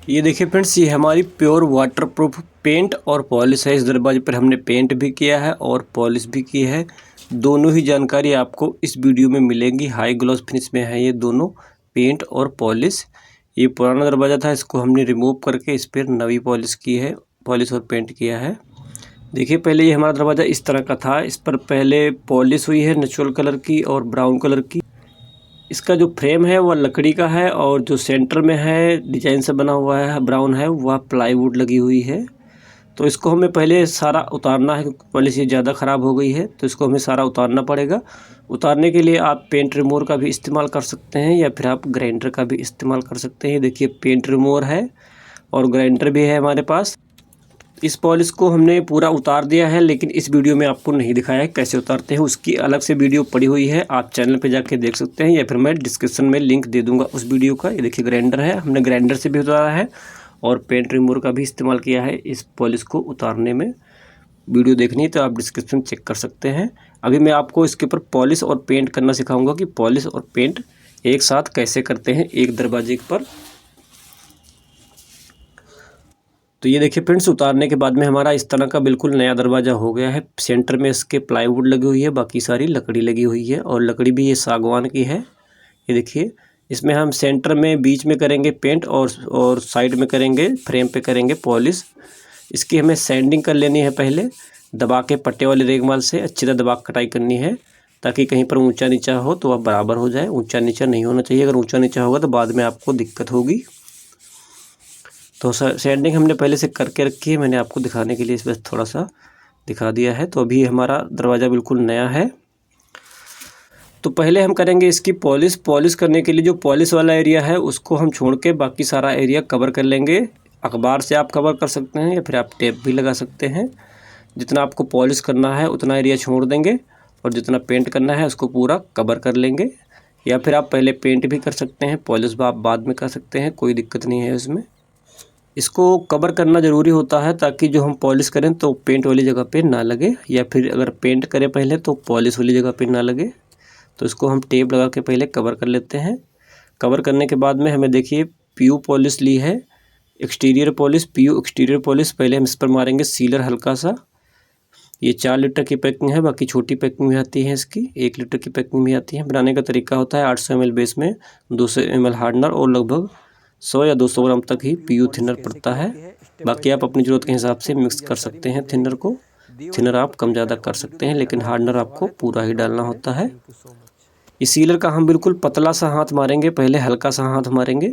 ये देखिए फ्रेंड्स, ये हमारी प्योर वाटरप्रूफ पेंट और पॉलिश है। इस दरवाजे पर हमने पेंट भी किया है और पॉलिश भी की है। दोनों ही जानकारी आपको इस वीडियो में मिलेंगी। हाई ग्लॉस फिनिश में है ये दोनों, पेंट और पॉलिश। ये पुराना दरवाज़ा था, इसको हमने रिमूव करके इस पर नई पॉलिश की है, पॉलिश और पेंट किया है। देखिए पहले ये हमारा दरवाज़ा इस तरह का था। इस पर पहले पॉलिश हुई है नेचुरल कलर की और ब्राउन कलर की। इसका जो फ्रेम है वह लकड़ी का है और जो सेंटर में है डिजाइन से बना हुआ है ब्राउन है, वह प्लाईवुड लगी हुई है। तो इसको हमें पहले सारा उतारना है क्योंकि पॉलिश ये ज़्यादा ख़राब हो गई है, तो इसको हमें सारा उतारना पड़ेगा। उतारने के लिए आप पेंट रिमूवर का भी इस्तेमाल कर सकते हैं या फिर आप ग्राइंडर का भी इस्तेमाल कर सकते हैं। देखिए पेंट रिमूवर है और ग्राइंडर भी है हमारे पास। इस पॉलिश को हमने पूरा उतार दिया है, लेकिन इस वीडियो में आपको नहीं दिखाया है कैसे उतारते हैं। उसकी अलग से वीडियो पड़ी हुई है, आप चैनल पे जाके देख सकते हैं या फिर मैं डिस्क्रिप्शन में लिंक दे दूंगा उस वीडियो का। ये देखिए ग्राइंडर है, हमने ग्राइंडर से भी उतारा है और पेंट रिमूवर का भी इस्तेमाल किया है इस पॉलिश को उतारने में। वीडियो देखनी है तो आप डिस्क्रिप्शन चेक कर सकते हैं। अभी मैं आपको इसके ऊपर पॉलिश और पेंट करना सिखाऊंगा कि पॉलिश और पेंट एक साथ कैसे करते हैं एक दरवाजे पर। तो ये देखिए फ्रेंड्स, उतारने के बाद में हमारा इस तरह का बिल्कुल नया दरवाज़ा हो गया है। सेंटर में इसके प्लाईवुड लगी हुई है, बाकी सारी लकड़ी लगी हुई है और लकड़ी भी ये सागवान की है। ये देखिए इसमें हम सेंटर में बीच में करेंगे पेंट और साइड में करेंगे, फ्रेम पे करेंगे पॉलिश। इसकी हमें सैंडिंग कर लेनी है पहले, दबा के पट्टे वाले रेगमाल से अच्छी तरह दबा कटाई करनी है ताकि कहीं पर ऊंचा नीचा हो तो वह बराबर हो जाए। ऊंचा नीचा नहीं होना चाहिए, अगर ऊंचा नीचा होगा तो बाद में आपको दिक्कत होगी। तो सैंडिंग हमने पहले से करके रखी है, मैंने आपको दिखाने के लिए इस बस थोड़ा सा दिखा दिया है। तो अभी हमारा दरवाज़ा बिल्कुल नया है। तो पहले हम करेंगे इसकी पॉलिश। पॉलिश करने के लिए जो पॉलिश वाला एरिया है उसको हम छोड़ के बाकी सारा एरिया कवर कर लेंगे। अखबार से आप कवर कर सकते हैं या फिर आप टेप भी लगा सकते हैं। जितना आपको पॉलिश करना है उतना एरिया छोड़ देंगे और जितना पेंट करना है उसको पूरा कवर कर लेंगे। या फिर आप पहले पेंट भी कर सकते हैं, पॉलिश आप बाद में कर सकते हैं, कोई दिक्कत नहीं है उसमें। इसको कवर करना ज़रूरी होता है ताकि जो हम पॉलिश करें तो पेंट वाली जगह पे ना लगे, या फिर अगर पेंट करें पहले तो पॉलिश वाली जगह पे ना लगे। तो इसको हम टेप लगा के पहले कवर कर लेते हैं। कवर करने के बाद में हमें देखिए पीयू पॉलिश ली है, exterior polish, PU exterior polish. पहले हम इस पर मारेंगे सीलर हल्का सा। ये 4 लीटर की पैकिंग है, बाकी छोटी पैकिंग भी आती है इसकी, 1 लीटर की पैकिंग भी आती है। बनाने का तरीका होता है 800 ml बेस में 200 ml हार्डनर और लगभग 100 या 200 ग्राम तक ही पीयू थिनर पड़ता है। बाकी आप अपनी ज़रूरत के हिसाब से मिक्स कर सकते हैं थिनर को। थिनर आप कम ज़्यादा कर सकते हैं, लेकिन हार्डनर आपको पूरा ही डालना होता है। इस सीलर का हम बिल्कुल पतला सा हाथ मारेंगे, पहले हल्का सा हाथ मारेंगे।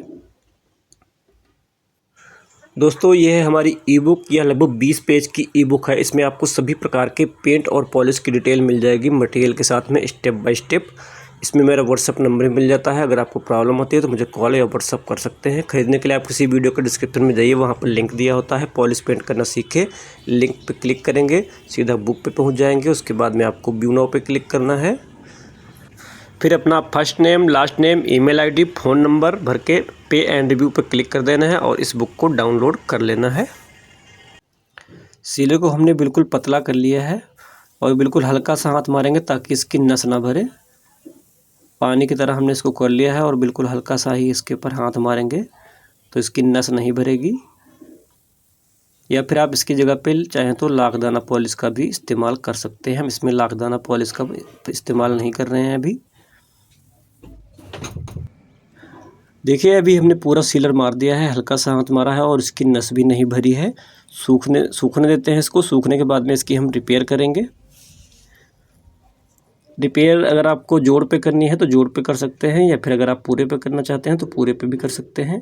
दोस्तों ये है हमारी ई बुक, यह लगभग 20 पेज की ई बुक है। इसमें आपको सभी प्रकार के पेंट और पॉलिश की डिटेल मिल जाएगी मटेरियल के साथ में, स्टेप बाय स्टेप। इसमें मेरा व्हाट्सअप नंबर मिल जाता है, अगर आपको प्रॉब्लम होती है तो मुझे कॉल या व्हाट्सअप कर सकते हैं। खरीदने के लिए आप किसी वीडियो के डिस्क्रिप्शन में जाइए, वहाँ पर लिंक दिया होता है पॉलिश पेंट करना सीखे। लिंक पर क्लिक करेंगे, सीधा बुक पे पहुँच जाएंगे। उसके बाद में आपको व्यू नाउ पे क्लिक करना है, फिर अपना first name, last name, email ID, phone number भर के पे एंड रिव्यू पर क्लिक कर देना है और इस बुक को डाउनलोड कर लेना है। सीलर को हमने बिल्कुल पतला कर लिया है और बिल्कुल हल्का सा हाथ मारेंगे ताकि इसकी नस ना भरे। पानी की तरह हमने इसको कर लिया है और बिल्कुल हल्का सा ही इसके ऊपर हाथ मारेंगे तो इसकी नस नहीं भरेगी। या फिर आप इसकी जगह पे चाहें तो लाखदाना पॉलिश का भी इस्तेमाल कर सकते हैं। हम इसमें लाखदाना पॉलिश का इस्तेमाल नहीं कर रहे हैं अभी। देखिए अभी हमने पूरा सीलर मार दिया है, हल्का सा हाथ मारा है और इसकी नस भी नहीं भरी है। सूखने देते हैं इसको। सूखने के बाद में इसकी हम रिपेयर करेंगे। रिपेयर अगर आपको जोड़ पे करनी है तो जोड़ पे कर सकते हैं, या फिर अगर आप पूरे पे करना चाहते हैं तो पूरे पे भी कर सकते हैं।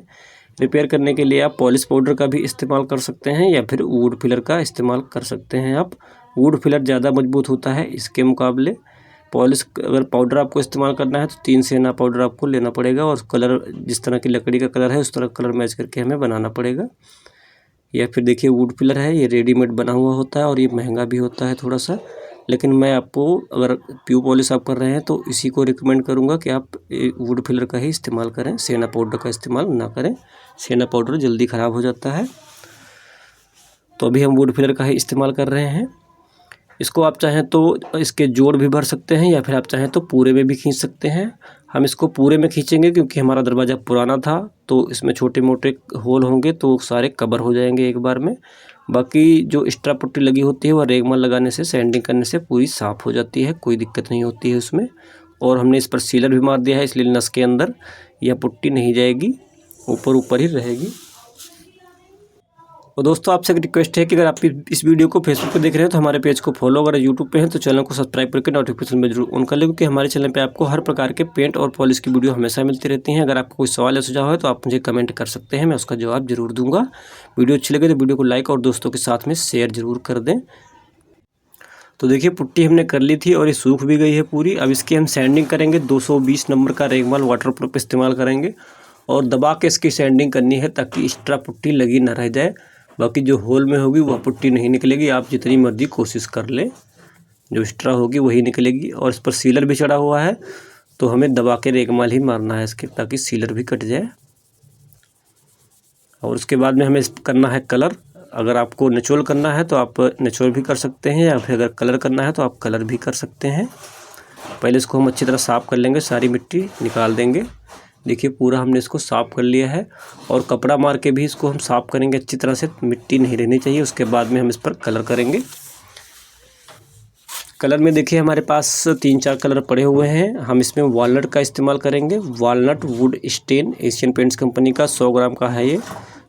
रिपेयर करने के लिए आप पॉलिश पाउडर का भी इस्तेमाल कर सकते हैं या फिर वुड फिलर का इस्तेमाल कर सकते हैं। आप वुड फिलर ज़्यादा मजबूत होता है इसके मुकाबले। पॉलिश अगर पाउडर आपको इस्तेमाल करना है तो 3 सेना पाउडर आपको लेना पड़ेगा और कलर जिस तरह की लकड़ी का कलर है उस तरह कलर मैच करके हमें बनाना पड़ेगा। या फिर देखिए वुड फिलर है, ये रेडीमेड बना हुआ होता है और ये महंगा भी होता है थोड़ा सा, लेकिन मैं आपको अगर प्यू पॉलिश आप कर रहे हैं तो इसी को रिकमेंड करूंगा कि आप वुड फिलर का ही इस्तेमाल करें, सेना पाउडर का इस्तेमाल ना करें। सेना पाउडर जल्दी ख़राब हो जाता है। तो अभी हम वुड फिलर का ही इस्तेमाल कर रहे हैं। इसको आप चाहें तो इसके जोड़ भी भर सकते हैं या फिर आप चाहें तो पूरे में भी खींच सकते हैं। हम इसको पूरे में खींचेंगे क्योंकि हमारा दरवाज़ा पुराना था, तो इसमें छोटे मोटे होल होंगे तो सारे कवर हो जाएंगे एक बार में। बाकी जो एक्स्ट्रा पुट्टी लगी होती है वह रेगमाल लगाने से, सैंडिंग करने से पूरी साफ़ हो जाती है, कोई दिक्कत नहीं होती है उसमें। और हमने इस पर सीलर भी मार दिया है, इसलिए नस के अंदर यह पुट्टी नहीं जाएगी, ऊपर ऊपर ही रहेगी। और दोस्तों आपसे एक रिक्वेस्ट है कि अगर आप इस वीडियो को फेसबुक पे देख रहे हैं तो हमारे पेज को फॉलो, अगर यूट्यूब पे हैं तो चैनल को सब्सक्राइब करके नोटिफिकेशन में जरूर ऑन कर लें, क्योंकि हमारे चैनल पे आपको हर प्रकार के पेंट और पॉलिश की वीडियो हमेशा मिलती रहती हैं। अगर आपको कोई सवाल या सुझाव है तो आप मुझे कमेंट कर सकते हैं, मैं उसका जवाब जरूर दूंगा। वीडियो अच्छी लगे तो वीडियो को लाइक और दोस्तों के साथ में शेयर जरूर कर दें। तो देखिए पुट्टी हमने कर ली थी और ये सूख भी गई है पूरी। अब इसकी हम सैंडिंग करेंगे, 220 नंबर का रेगमाल वाटरप्रूफ इस्तेमाल करेंगे और दबा के इसकी सैंडिंग करनी है ताकि एक्स्ट्रा पुट्टी लगी ना रह जाए। बाकी जो होल में होगी वह पुट्टी नहीं निकलेगी, आप जितनी मर्जी कोशिश कर लें, जो एक्स्ट्रा होगी वही निकलेगी। और इस पर सीलर भी चढ़ा हुआ है तो हमें दबा के रेगमाल ही मारना है इसके, ताकि सीलर भी कट जाए। और उसके बाद में हमें करना है कलर। अगर आपको नेचुरल करना है तो आप नेचुरल भी कर सकते हैं, या फिर अगर कलर करना है तो आप कलर भी कर सकते हैं। पहले इसको हम अच्छी तरह साफ़ कर लेंगे, सारी मिट्टी निकाल देंगे। देखिए पूरा हमने इसको साफ़ कर लिया है और कपड़ा मार के भी इसको हम साफ़ करेंगे अच्छी तरह से, मिट्टी नहीं रहनी चाहिए। उसके बाद में हम इस पर कलर करेंगे। कलर में देखिए हमारे पास 3-4 कलर पड़े हुए हैं। हम इसमें वॉलनट का इस्तेमाल करेंगे, walnut wood stain, Asian Paints company का 100 ग्राम का है ये,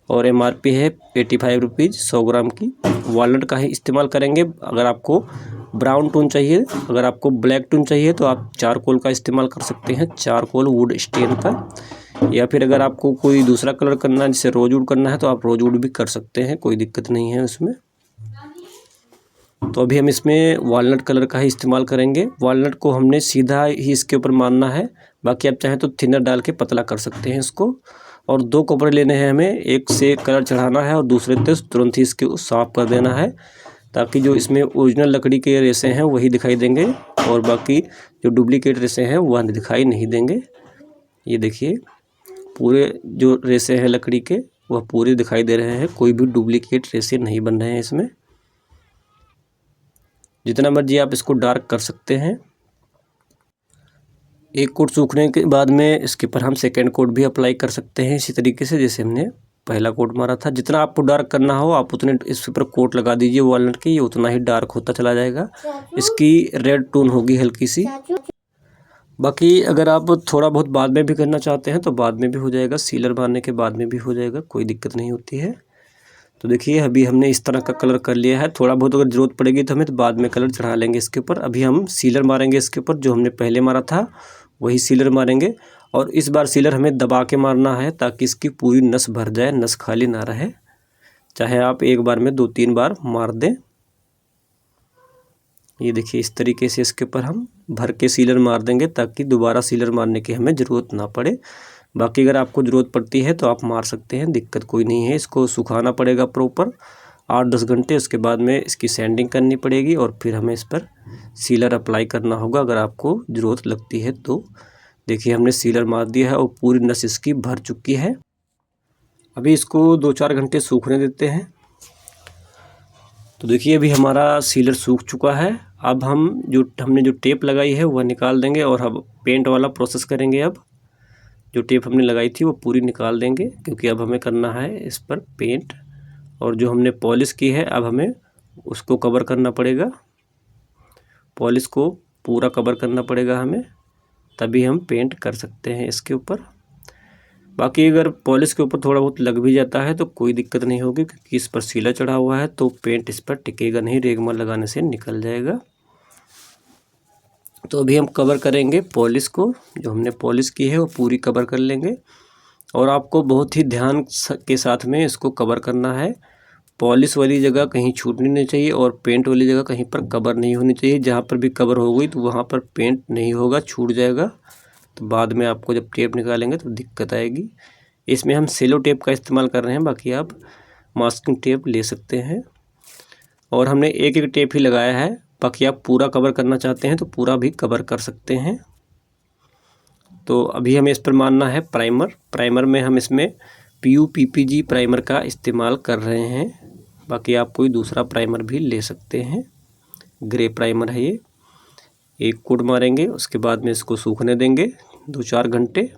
और MRP है 85 रुपीज़ 100 ग्राम की। वॉलनट का ही इस्तेमाल करेंगे। अगर आपको ब्राउन टोन चाहिए, अगर आपको ब्लैक टोन चाहिए तो आप चारकोल का इस्तेमाल कर सकते हैं, चारकोल वुड स्टेन का। या फिर अगर आपको कोई दूसरा कलर करना है, जैसे रोजवुड करना है, तो आप रोजवुड भी कर सकते हैं, कोई दिक्कत नहीं है उसमें। तो अभी हम इसमें वॉलनट कलर का ही इस्तेमाल करेंगे। वॉलनट को हमने सीधा ही इसके ऊपर मारना है, बाकी आप चाहें तो थिनर डाल के पतला कर सकते हैं इसको। और 2 कपड़े लेने हैं हमें, एक से कलर चढ़ाना है और दूसरे से तुरंत ही इसके साफ़ कर देना है, ताकि जो इसमें ओरिजिनल लकड़ी के रेसे हैं वही दिखाई देंगे और बाकी जो डुप्लीकेट रेसे हैं वह दिखाई नहीं देंगे। ये देखिए पूरे जो रेसे हैं लकड़ी के वह पूरे दिखाई दे रहे हैं, कोई भी डुप्लीकेट रेसे नहीं बन रहे हैं इसमें। जितना मर्जी आप इसको डार्क कर सकते हैं। एक कोट सूखने के बाद में इसके ऊपर हम सेकेंड कोट भी अप्लाई कर सकते हैं, इसी तरीके से जैसे हमने पहला कोट मारा था। जितना आपको डार्क करना हो आप उतने इस पर कोट लगा दीजिए वॉलनट की, ये उतना ही डार्क होता चला जाएगा। इसकी रेड टोन होगी हल्की सी। बाकी अगर आप थोड़ा बहुत बाद में भी करना चाहते हैं तो बाद में भी हो जाएगा, सीलर मारने के बाद में भी हो जाएगा, कोई दिक्कत नहीं होती है। तो देखिए अभी हमने इस तरह का कलर कर लिया है। थोड़ा बहुत अगर ज़रूरत पड़ेगी तो हमें तो बाद में कलर चढ़ा लेंगे इसके ऊपर। अभी हम सीलर मारेंगे इसके ऊपर, जो हमने पहले मारा था वही सीलर मारेंगे। और इस बार सीलर हमें दबा के मारना है ताकि इसकी पूरी नस भर जाए, नस खाली ना रहे। चाहे आप एक बार में 2-3 बार मार दें। ये देखिए इस तरीके से इसके ऊपर हम भर के सीलर मार देंगे ताकि दोबारा सीलर मारने की हमें ज़रूरत ना पड़े। बाकी अगर आपको ज़रूरत पड़ती है तो आप मार सकते हैं, दिक्कत कोई नहीं है। इसको सुखाना पड़ेगा प्रॉपर 8-10 घंटे, उसके बाद में इसकी सैंडिंग करनी पड़ेगी और फिर हमें इस पर सीलर अप्लाई करना होगा अगर आपको ज़रूरत लगती है तो। देखिए हमने सीलर मार दिया है और पूरी नस इसकी भर चुकी है। अभी इसको 2-4 घंटे सूखने देते हैं। तो देखिए अभी हमारा सीलर सूख चुका है। अब हमने जो टेप लगाई है वह निकाल देंगे और अब पेंट वाला प्रोसेस करेंगे। अब जो टेप हमने लगाई थी वो पूरी निकाल देंगे, क्योंकि अब हमें करना है इस पर पेंट। और जो हमने पॉलिश की है अब हमें उसको कवर करना पड़ेगा, पॉलिश को पूरा कवर करना पड़ेगा हमें, तभी हम पेंट कर सकते हैं इसके ऊपर। बाकी अगर पॉलिश के ऊपर थोड़ा बहुत लग भी जाता है तो कोई दिक्कत नहीं होगी, क्योंकि इस पर सीलर चढ़ा हुआ है तो पेंट इस पर टिकेगा नहीं, रेगमाल लगाने से निकल जाएगा। तो अभी हम कवर करेंगे पॉलिश को, जो हमने पॉलिश की है वो पूरी कवर कर लेंगे। और आपको बहुत ही ध्यान के साथ में इसको कवर करना है। पॉलिश वाली जगह कहीं छूटनी नहीं चाहिए और पेंट वाली जगह कहीं पर कवर नहीं होनी चाहिए। जहाँ पर भी कवर हो गई तो वहाँ पर पेंट नहीं होगा, छूट जाएगा, तो बाद में आपको जब टेप निकालेंगे तो दिक्कत आएगी। इसमें हम सेलो टेप का इस्तेमाल कर रहे हैं, बाकी आप मास्किंग टेप ले सकते हैं। और हमने एक टेप ही लगाया है, बाकी आप पूरा कवर करना चाहते हैं तो पूरा भी कवर कर सकते हैं। तो अभी हमें इस पर मारना है प्राइमर। प्राइमर में हम इसमें PU PPG प्राइमर का इस्तेमाल कर रहे हैं, बाकी आप कोई दूसरा प्राइमर भी ले सकते हैं। ग्रे प्राइमर है ये। एक कोट मारेंगे, उसके बाद में इसको सूखने देंगे 2-4 घंटे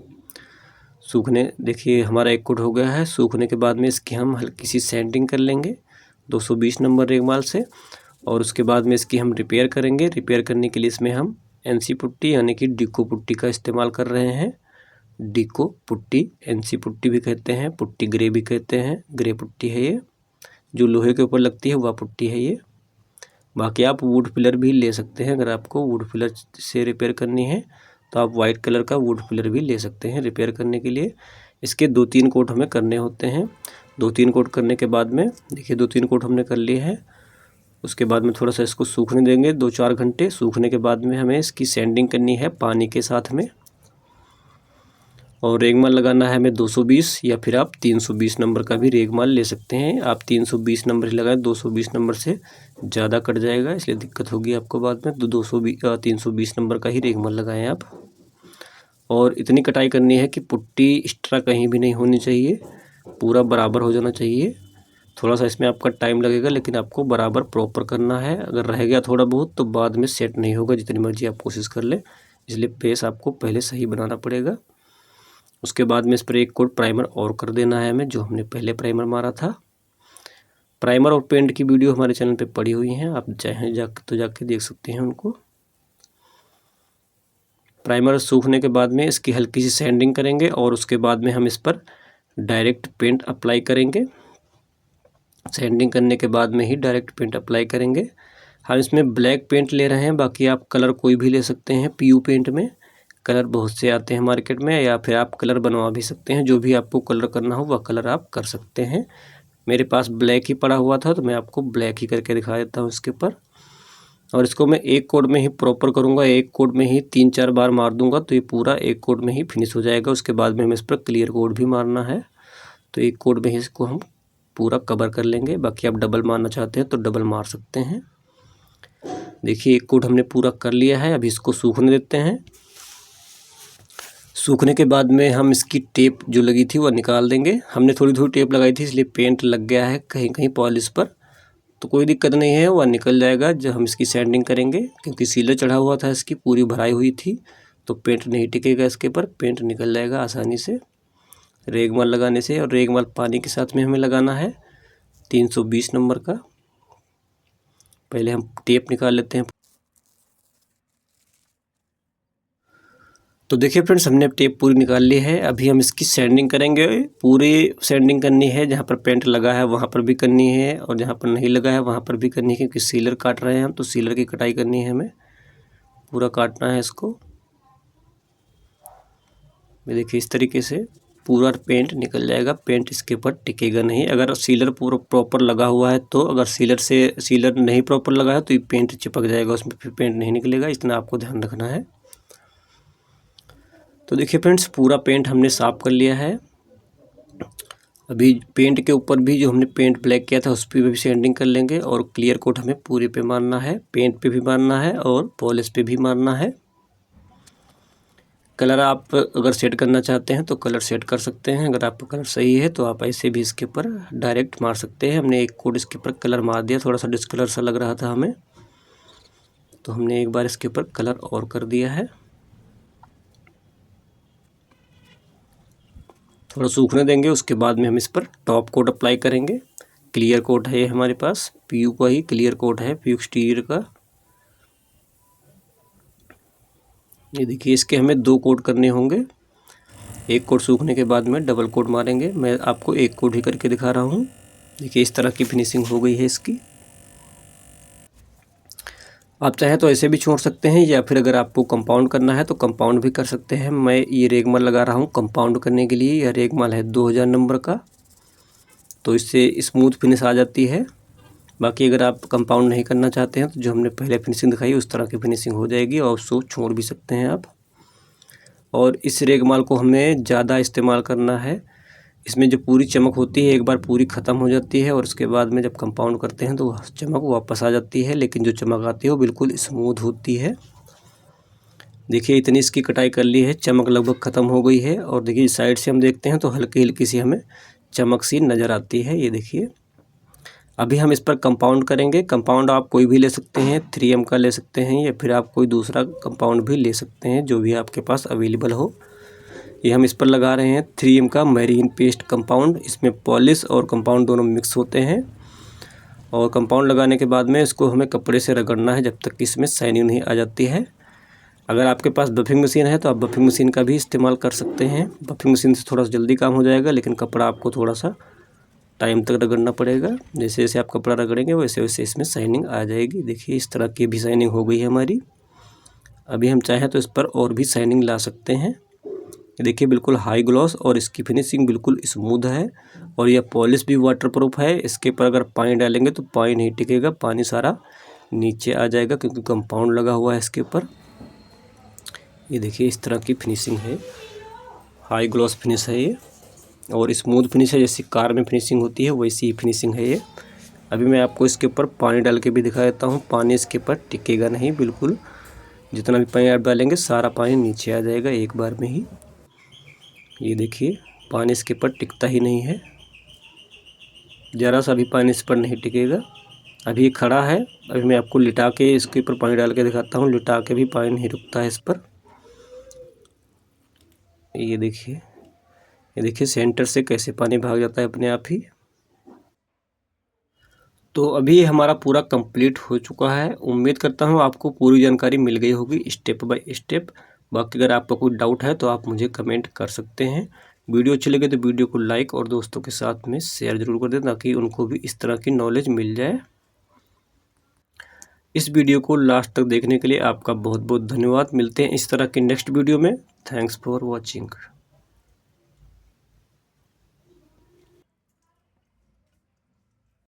सूखने। देखिए हमारा एक कोट हो गया है। सूखने के बाद में इसकी हम हल्की सी सैंडिंग कर लेंगे 220 नंबर रेगमाल से, और उसके बाद में इसकी हम रिपेयर करेंगे। रिपेयर करने के लिए इसमें हम एनसी पुट्टी यानी कि डिको पुट्टी का इस्तेमाल कर रहे हैं। डिको पुट्टी, एनसी पुट्टी भी कहते हैं, पुट्टी ग्रे भी कहते हैं। ग्रे पुट्टी है ये, जो लोहे के ऊपर लगती है वह पुट्टी है ये। बाकी आप वुड फिलर भी ले सकते हैं। अगर आपको वुड फिलर से रिपेयर करनी है तो आप वाइट कलर का वुड फिलर भी ले सकते हैं रिपेयर करने के लिए। इसके 2-3 कोट हमें करने होते हैं। 2-3 कोट करने के बाद में देखिए 2-3 कोट हमने कर लिए हैं। उसके बाद में थोड़ा सा इसको सूखने देंगे 2-4 घंटे। सूखने के बाद में हमें इसकी सैंडिंग करनी है पानी के साथ में, और रेगमाल लगाना है हमें 220 या फिर आप 320 नंबर का भी रेगमाल ले सकते हैं। आप 320 नंबर ही लगाएं, 220 नंबर से ज़्यादा कट जाएगा इसलिए दिक्कत होगी आपको बाद में। तो 320 नंबर का ही रेगमाल लगाएं आप। और इतनी कटाई करनी है कि पुट्टी एक्स्ट्रा कहीं भी नहीं होनी चाहिए, पूरा बराबर हो जाना चाहिए। थोड़ा सा इसमें आपका टाइम लगेगा लेकिन आपको बराबर प्रॉपर करना है। अगर रह गया थोड़ा बहुत तो बाद में सेट नहीं होगा, जितनी मर्जी आप कोशिश कर लें। इसलिए बेस आपको पहले सही बनाना पड़ेगा। उसके बाद में इस पर एक कोट प्राइमर और कर देना है हमें, जो हमने पहले प्राइमर मारा था। प्राइमर और पेंट की वीडियो हमारे चैनल पे पड़ी हुई हैं, आप चाहें जाके देख सकते हैं उनको। प्राइमर सूखने के बाद में इसकी हल्की सी सैंडिंग करेंगे और उसके बाद में हम इस पर डायरेक्ट पेंट अप्लाई करेंगे। सैंडिंग करने के बाद में ही डायरेक्ट पेंट अप्लाई करेंगे। हम इसमें ब्लैक पेंट ले रहे हैं, बाकी आप कलर कोई भी ले सकते हैं। पीयू पेंट में कलर बहुत से आते हैं मार्केट में, या फिर आप कलर बनवा भी सकते हैं। जो भी आपको कलर करना हो वह कलर आप कर सकते हैं। मेरे पास ब्लैक ही पड़ा हुआ था तो मैं आपको ब्लैक ही करके दिखा देता हूँ इसके ऊपर। और इसको मैं एक कोट में ही प्रॉपर करूँगा, एक कोट में ही 3-4 बार मार दूंगा तो ये पूरा एक कोट में ही फिनिश हो जाएगा। उसके बाद में हमें इस पर क्लियर कोट भी मारना है, तो एक कोट में ही इसको हम पूरा कवर कर लेंगे। बाकी आप डबल मारना चाहते हैं तो डबल मार सकते हैं। देखिए एक कोट हमने पूरा कर लिया है। अभी इसको सूखने देते हैं। सूखने के बाद में हम इसकी टेप जो लगी थी वह निकाल देंगे। हमने थोड़ी थोड़ी टेप लगाई थी इसलिए पेंट लग गया है कहीं कहीं पॉलिश पर, तो कोई दिक्कत नहीं है, वह निकल जाएगा जब हम इसकी सैंडिंग करेंगे। क्योंकि सीलर चढ़ा हुआ था, इसकी पूरी भराई हुई थी तो पेंट नहीं टिकेगा इसके ऊपर, पेंट निकल जाएगा आसानी से रेगमाल लगाने से। और रेगमाल पानी के साथ में हमें लगाना है 320 नंबर का। पहले हम टेप निकाल लेते हैं। तो देखिए फ्रेंड्स, हमने टेप पूरी निकाल ली है। अभी हम इसकी सैंडिंग करेंगे। पूरी सैंडिंग करनी है, जहाँ पर पेंट लगा है वहाँ पर भी करनी है और जहाँ पर नहीं लगा है वहाँ पर भी करनी है। क्योंकि सीलर काट रहे हैं हम, तो सीलर की कटाई करनी है हमें, पूरा काटना है इसको। ये देखिए इस तरीके से पूरा पेंट निकल जाएगा, पेंट इसके ऊपर टिकेगा नहीं। अगर सीलर पूरा प्रॉपर लगा हुआ है तो, अगर सीलर नहीं प्रॉपर लगा है तो ये पेंट चिपक जाएगा उसमें, फिर पेंट नहीं निकलेगा। इतना आपको ध्यान रखना है। तो देखिए फ्रेंड्स, पूरा पेंट हमने साफ कर लिया है। अभी पेंट के ऊपर भी जो हमने पेंट ब्लैक किया था उस पर भी सैंडिंग कर लेंगे। और क्लियर कोट हमें पूरे पे मारना है, पेंट पे भी मारना है और पॉलिश पे भी मारना है। कलर आप अगर सेट करना चाहते हैं तो कलर सेट कर सकते हैं। अगर आपका कलर सही है तो आप ऐसे भी इसके ऊपर डायरेक्ट मार सकते हैं। हमने एक कोट इसके ऊपर कलर मार दिया, थोड़ा सा डिस्कलर सा लग रहा था हमें, तो हमने एक बार इसके ऊपर कलर और कर दिया है। थोड़ा सूखने देंगे, उसके बाद में हम इस पर टॉप कोट अप्लाई करेंगे। क्लियर कोट है ये हमारे पास, पीयू का ही क्लियर कोट है, पीयू एक्सटीरियर का। ये देखिए इसके हमें 2 कोट करने होंगे। एक कोट सूखने के बाद में डबल कोट मारेंगे। मैं आपको एक कोट ही करके दिखा रहा हूँ। देखिए इस तरह की फिनिशिंग हो गई है इसकी। आप चाहें तो ऐसे भी छोड़ सकते हैं, या फिर अगर आपको कंपाउंड करना है तो कंपाउंड भी कर सकते हैं। मैं ये रेगमाल लगा रहा हूँ कंपाउंड करने के लिए। यह रेगमाल है 2000 नंबर का, तो इससे स्मूथ फिनिश आ जाती है। बाकी अगर आप कंपाउंड नहीं करना चाहते हैं तो जो हमने पहले फिनिशिंग दिखाई उस तरह की फिनिशिंग हो जाएगी, और उसको छोड़ भी सकते हैं आप। और इस रेगमाल को हमें ज़्यादा इस्तेमाल करना है। इसमें जो पूरी चमक होती है एक बार पूरी ख़त्म हो जाती है, और उसके बाद में जब कंपाउंड करते हैं तो चमक वापस आ जाती है। लेकिन जो चमक आती है वो बिल्कुल स्मूथ होती है। देखिए इतनी इसकी कटाई कर ली है, चमक लगभग ख़त्म हो गई है। और देखिए साइड से हम देखते हैं तो हल्की हल्की सी हमें चमक सी नज़र आती है। ये देखिए अभी हम इस पर कंपाउंड करेंगे। कंपाउंड आप कोई भी ले सकते हैं, 3M का ले सकते हैं या फिर आप कोई दूसरा कंपाउंड भी ले सकते हैं, जो भी आपके पास अवेलेबल हो। ये हम इस पर लगा रहे हैं 3M का मैरीन पेस्ट कंपाउंड। इसमें पॉलिश और कंपाउंड दोनों मिक्स होते हैं। और कंपाउंड लगाने के बाद में इसको हमें कपड़े से रगड़ना है जब तक कि इसमें शाइनिंग नहीं आ जाती है। अगर आपके पास बफिंग मशीन है तो आप बफिंग मशीन का भी इस्तेमाल कर सकते हैं। बफिंग मशीन से थोड़ा सा जल्दी काम हो जाएगा, लेकिन कपड़ा आपको थोड़ा सा टाइम तक रगड़ना पड़ेगा। जैसे जैसे आप कपड़ा रगड़ेंगे वैसे वैसे इसमें शाइनिंग आ जाएगी। देखिए इस तरह की भी शाइनिंग हो गई है हमारी। अभी हम चाहें तो इस पर और भी शाइनिंग ला सकते हैं। देखिए बिल्कुल हाई ग्लॉस और इसकी फिनिशिंग बिल्कुल स्मूथ है और यह पॉलिश भी वाटरप्रूफ है। इसके ऊपर अगर पानी डालेंगे तो पानी नहीं टिकेगा, पानी सारा नीचे आ जाएगा क्योंकि कंपाउंड लगा हुआ है इसके ऊपर। ये देखिए इस तरह की फिनिशिंग है, हाई ग्लॉस फिनिश है ये और स्मूथ फिनिश है। जैसी कार में फिनिशिंग होती है वैसी ही फिनिशिंग है ये। अभी मैं आपको इसके ऊपर पानी डाल के भी दिखा देता हूँ। पानी इसके ऊपर टिकेगा नहीं, बिल्कुल जितना भी पानी आप डालेंगे सारा पानी नीचे आ जाएगा एक बार में ही। ये देखिए पानी इसके ऊपर टिकता ही नहीं है, ज़रा सा भी पानी इस पर नहीं टिकेगा। अभी ये खड़ा है, अभी मैं आपको लिटा के इसके ऊपर पानी डाल के दिखाता हूँ। लिटा के भी पानी नहीं रुकता है इस पर। ये देखिए सेंटर से कैसे पानी भाग जाता है अपने आप ही। तो अभी ये हमारा पूरा कंप्लीट हो चुका है। उम्मीद करता हूँ आपको पूरी जानकारी मिल गई होगी स्टेप बाय स्टेप। बाकी अगर आपका कोई डाउट है तो आप मुझे कमेंट कर सकते हैं। वीडियो अच्छी लगे तो वीडियो को लाइक और दोस्तों के साथ में शेयर ज़रूर कर दें ताकि उनको भी इस तरह की नॉलेज मिल जाए। इस वीडियो को लास्ट तक देखने के लिए आपका बहुत बहुत धन्यवाद। मिलते हैं इस तरह की नेक्स्ट वीडियो में। Thanks for watching.